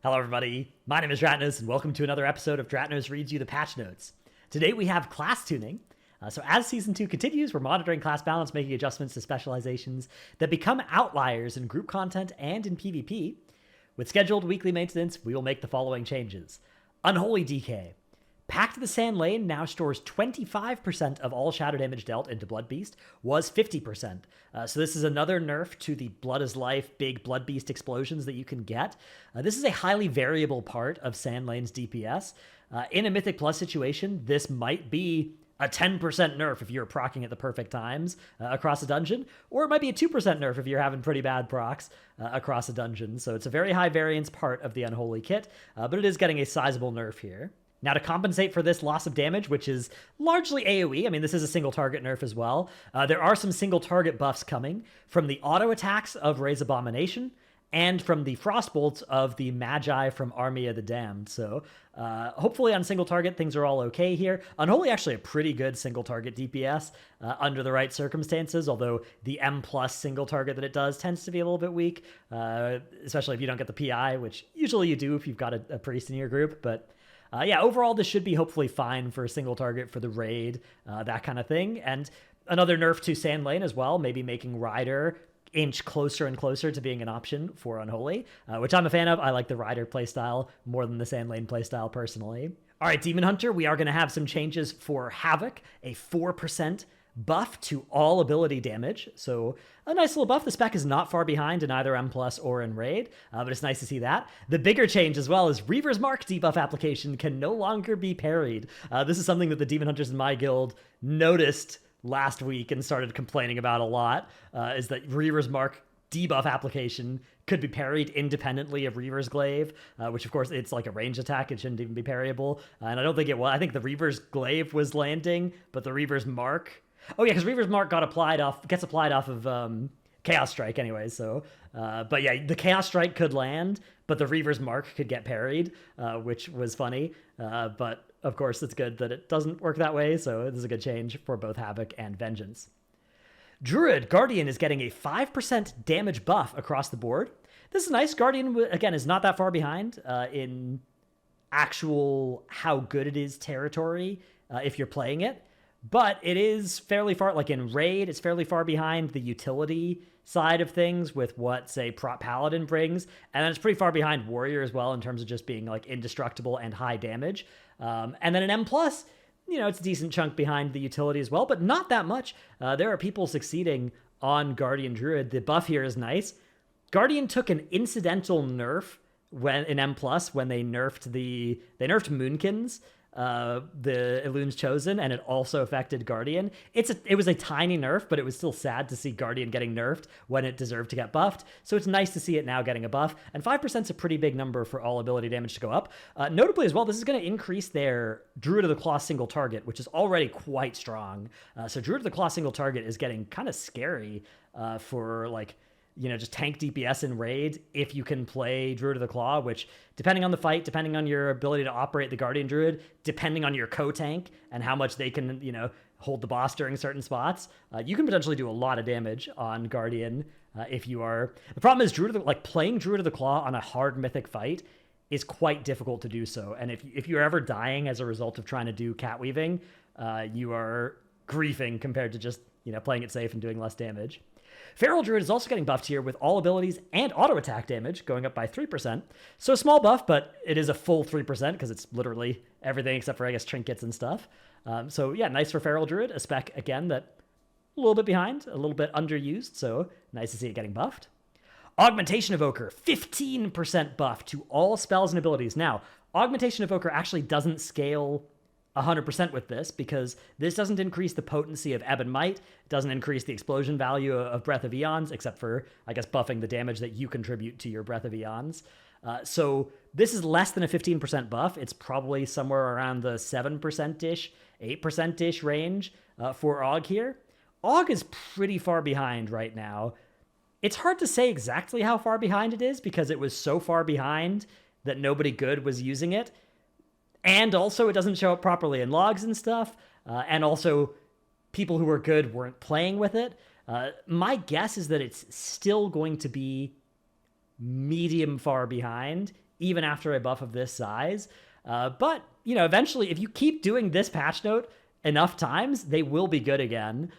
Hello everybody, my name is Dratnos and welcome to another episode of Dratnos Reads You the Patch Notes. Today we have class tuning. So as Season 2 continues, we're monitoring class balance, making adjustments to specializations that become outliers in group content and in PvP. With scheduled weekly maintenance, we will make the following changes. Unholy DK. Pact of the Sand Lane now stores 25% of all shadow damage dealt into Blood Beast, was 50%. So this is another nerf to the Blood is Life big Blood Beast explosions that you can get. This is a highly variable part of Sand Lane's DPS. In a Mythic Plus situation, this might be a 10% nerf if you're proccing at the perfect times across a dungeon, or it might be a 2% nerf if you're having pretty bad procs across a dungeon. So it's a very high variance part of the Unholy kit, but it is getting a sizable nerf here. Now, to compensate for this loss of damage, which is largely AoE, I mean, this is a single target nerf as well, there are some single target buffs coming from the auto attacks of Ray's Abomination and from the Frostbolts of the Magi from Army of the Damned. So hopefully on single target, things are all okay here. Unholy actually a pretty good single target DPS under the right circumstances, although the M plus single target that it does tends to be a little bit weak, especially if you don't get the PI, which usually you do if you've got a priest in your group, but yeah, overall, this should be hopefully fine for a single target for the raid, that kind of thing. And another nerf to Sand Lane as well, maybe making Rider inch closer and closer to being an option for Unholy, which I'm a fan of. I like the Rider playstyle more than the Sand Lane playstyle personally. All right, Demon Hunter, we are going to have some changes for Havoc, a 4% buff to all ability damage. So a nice little buff. The spec is not far behind in either M plus or in Raid, but it's nice to see that. The bigger change as well is Reaver's Mark debuff application can no longer be parried. This is something that the Demon Hunters in my guild noticed last week and started complaining about a lot, is that Reaver's Mark debuff application could be parried independently of Reaver's Glaive, which of course it's like a range attack. It shouldn't even be parryable. And I don't think it was. I think the Reaver's Glaive was landing, but the Reaver's Mark... Oh yeah, because Reaver's Mark gets applied off of Chaos Strike anyway, so... but yeah, the Chaos Strike could land, but the Reaver's Mark could get parried, which was funny. But of course, it's good that it doesn't work that way, so this is a good change for both Havoc and Vengeance. Druid Guardian is getting a 5% damage buff across the board. This is nice. Guardian, again, is not that far behind in actual how good it is territory if you're playing it. But it is fairly far, like in Raid, it's fairly far behind the utility side of things with what, say, Prot Paladin brings. And then it's pretty far behind Warrior as well in terms of just being like indestructible and high damage. And then an M+, you know, it's a decent chunk behind the utility as well, but not that much. There are people succeeding on Guardian Druid. The buff here is nice. Guardian took an incidental nerf when in M+, when they nerfed Moonkins, the Elun's Chosen, and it also affected Guardian. It was a tiny nerf, but it was still sad to see Guardian getting nerfed when it deserved to get buffed. So it's nice to see it now getting a buff, and 5% is a pretty big number for all ability damage to go up. Notably as well, this is going to increase their Druid of the Claw single target, which is already quite strong. So Druid of the Claw single target is getting kind of scary for like, you know, just tank DPS in Raid if you can play Druid of the Claw, which, depending on the fight, depending on your ability to operate the Guardian Druid, depending on your co-tank and how much they can, you know, hold the boss during certain spots, you can potentially do a lot of damage on Guardian if you are... The problem is playing Druid of the Claw on a hard mythic fight is quite difficult to do so. And if you're ever dying as a result of trying to do cat weaving, you are griefing compared to just, you know, playing it safe and doing less damage. Feral Druid is also getting buffed here with all abilities and auto attack damage going up by 3%. So a small buff, but it is a full 3% because it's literally everything except for, I guess, trinkets and stuff. So yeah, nice for Feral Druid, a spec, again, that a little bit behind, a little bit underused, so nice to see it getting buffed. Augmentation Evoker, 15% buff to all spells and abilities. Now, Augmentation Evoker actually doesn't scale 100% with this, because this doesn't increase the potency of Ebb and Might, doesn't increase the explosion value of Breath of Eons, except for, I guess, buffing the damage that you contribute to your Breath of Eons. So this is less than a 15% buff. It's probably somewhere around the 7%-ish, 8%-ish range for Aug here. Aug is pretty far behind right now. It's hard to say exactly how far behind it is, because it was so far behind that nobody good was using it. And also, it doesn't show up properly in logs and stuff. And also, people who are good weren't playing with it. My guess is that it's still going to be medium far behind, even after a buff of this size. But, you know, eventually, if you keep doing this patch note enough times, they will be good again.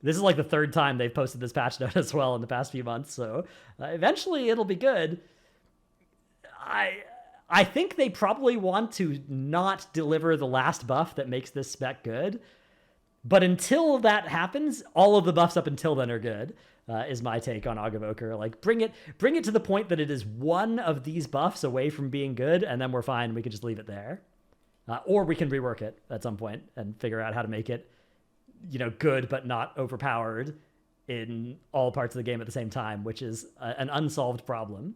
This is like the third time they've posted this patch note as well in the past few months, so eventually it'll be good. I think they probably want to not deliver the last buff that makes this spec good. But until that happens, all of the buffs up until then are good, is my take on Ogg-Evoker. Like, bring it to the point that it is one of these buffs away from being good, and then we're fine. We can just leave it there. Or we can rework it at some point and figure out how to make it, you know, good but not overpowered in all parts of the game at the same time, which is an unsolved problem.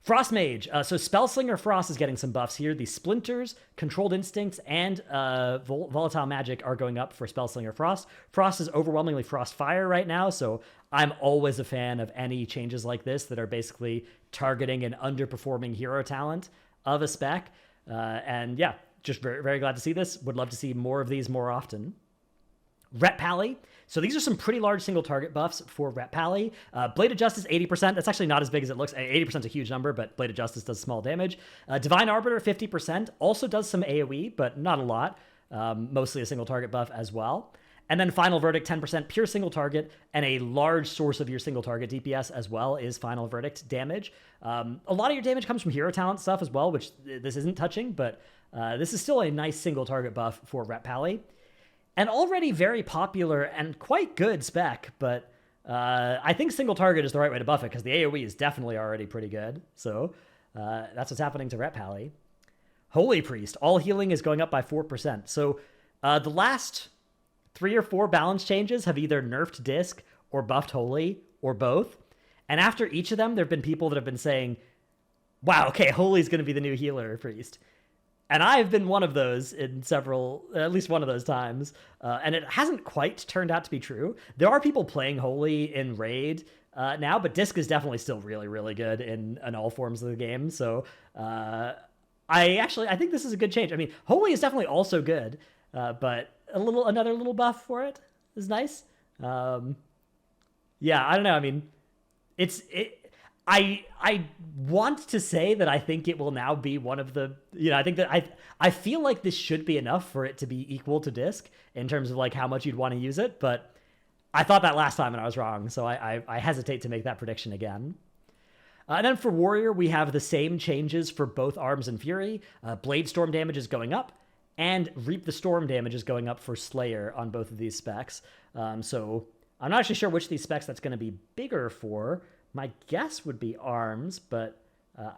Frost Mage. So Spellslinger Frost is getting some buffs here. The Splinters, Controlled Instincts, and Volatile Magic are going up for Spellslinger Frost. Frost is overwhelmingly Frost Fire right now, so I'm always a fan of any changes like this that are basically targeting an underperforming hero talent of a spec. And yeah, just very, very glad to see this. Would love to see more of these more often. Ret Pally. So these are some pretty large single target buffs for Ret Pally. Blade of Justice, 80%. That's actually not as big as it looks. 80% is a huge number, but Blade of Justice does small damage. Divine Arbiter, 50%. Also does some AoE, but not a lot. Mostly a single target buff as well. And then Final Verdict, 10% pure single target, and a large source of your single target DPS as well is Final Verdict damage. A lot of your damage comes from hero talent stuff as well, which this isn't touching, but this is still a nice single target buff for Ret Pally. An already very popular and quite good spec, but I think single target is the right way to buff it because the AoE is definitely already pretty good. So that's what's happening to Ret Pally. Holy Priest. All healing is going up by 4%. So the last 3 or 4 balance changes have either nerfed Disc or buffed Holy or both. And after each of them, there have been people that have been saying, wow, okay, Holy's going to be the new healer Priest. And I've been one of those in at least one of those times. And it hasn't quite turned out to be true. There are people playing Holy in Raid now, but Disc is definitely still really, really good in all forms of the game. So I think this is a good change. I mean, Holy is definitely also good, but another little buff for it is nice. Yeah, I don't know. I mean, I want to say that I think it will now be one of the, I think that I feel like this should be enough for it to be equal to Disc in terms of like how much you'd want to use it, but I thought that last time and I was wrong, so I hesitate to make that prediction again. And then for Warrior, we have the same changes for both Arms and Fury. Blade Storm damage is going up, and Reap the Storm damage is going up for Slayer on both of these specs. So I'm not actually sure which of these specs that's going to be bigger for. My guess would be Arms, but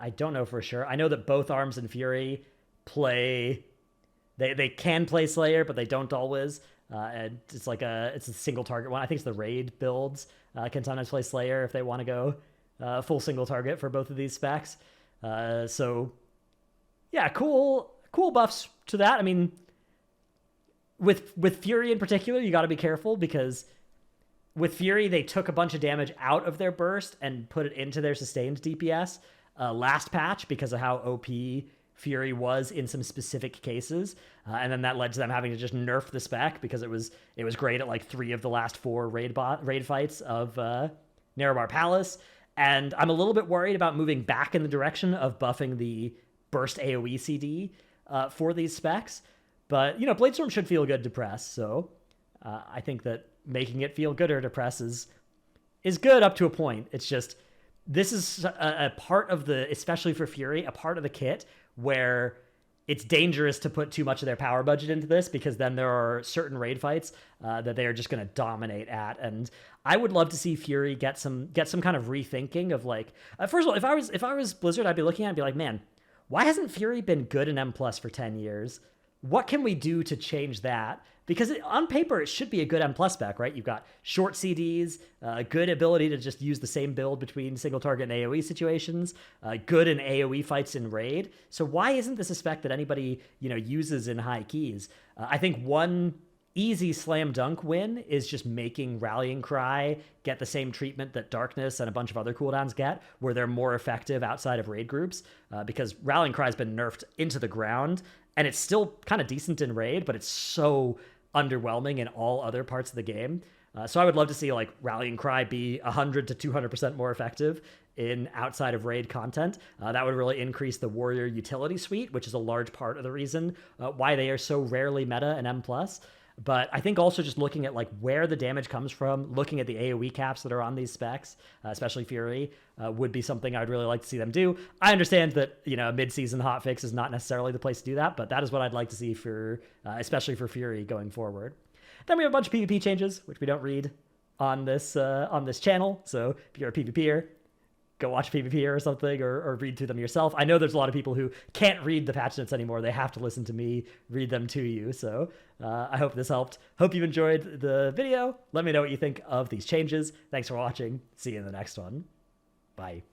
I don't know for sure. I know that both Arms and Fury play... They can play Slayer, but they don't always. And it's a single target one. I think it's the Raid builds can sometimes play Slayer if they want to go full single target for both of these specs. So, yeah, cool buffs to that. I mean, with Fury in particular, you got to be careful because... With Fury, they took a bunch of damage out of their burst and put it into their sustained DPS last patch because of how OP Fury was in some specific cases. And then that led to them having to just nerf the spec because it was great at like 3 of the last 4 raid fights of Nerebar Palace. And I'm a little bit worried about moving back in the direction of buffing the burst AoE CD for these specs. But, Bladestorm should feel good to press, so I think that making it feel good or to press is good up to a point. It's just, this is a part of the, especially for Fury, a part of the kit where it's dangerous to put too much of their power budget into this because then there are certain raid fights that they are just going to dominate at. And I would love to see Fury get some kind of rethinking of like, first of all, if I was Blizzard, I'd be looking at it and be like, man, why hasn't Fury been good in M+ for 10 years? What can we do to change that? Because on paper, it should be a good M+ spec, right? You've got short CDs, good ability to just use the same build between single target and AoE situations, good in AoE fights in Raid. So why isn't this a spec that anybody, uses in high keys? I think one easy slam dunk win is just making Rallying Cry get the same treatment that Darkness and a bunch of other cooldowns get, where they're more effective outside of Raid groups, because Rallying Cry has been nerfed into the ground, and it's still kind of decent in Raid, but it's so underwhelming in all other parts of the game. So I would love to see like Rallying Cry be 100 to 200% more effective in outside of raid content. That would really increase the warrior utility suite, which is a large part of the reason why they are so rarely meta in M+. But I think also just looking at like where the damage comes from, looking at the AoE caps that are on these specs, especially Fury, would be something I'd really like to see them do. I understand that, you know, a mid-season hotfix is not necessarily the place to do that, but that is what I'd like to see for, especially for Fury going forward. Then we have a bunch of PvP changes, which we don't read on this channel. So if you're a PvPer, go watch PvP or something, or read through them yourself. I know there's a lot of people who can't read the patch notes anymore. They have to listen to me read them to you. So I hope this helped. Hope you enjoyed the video. Let me know what you think of these changes. Thanks for watching. See you in the next one. Bye.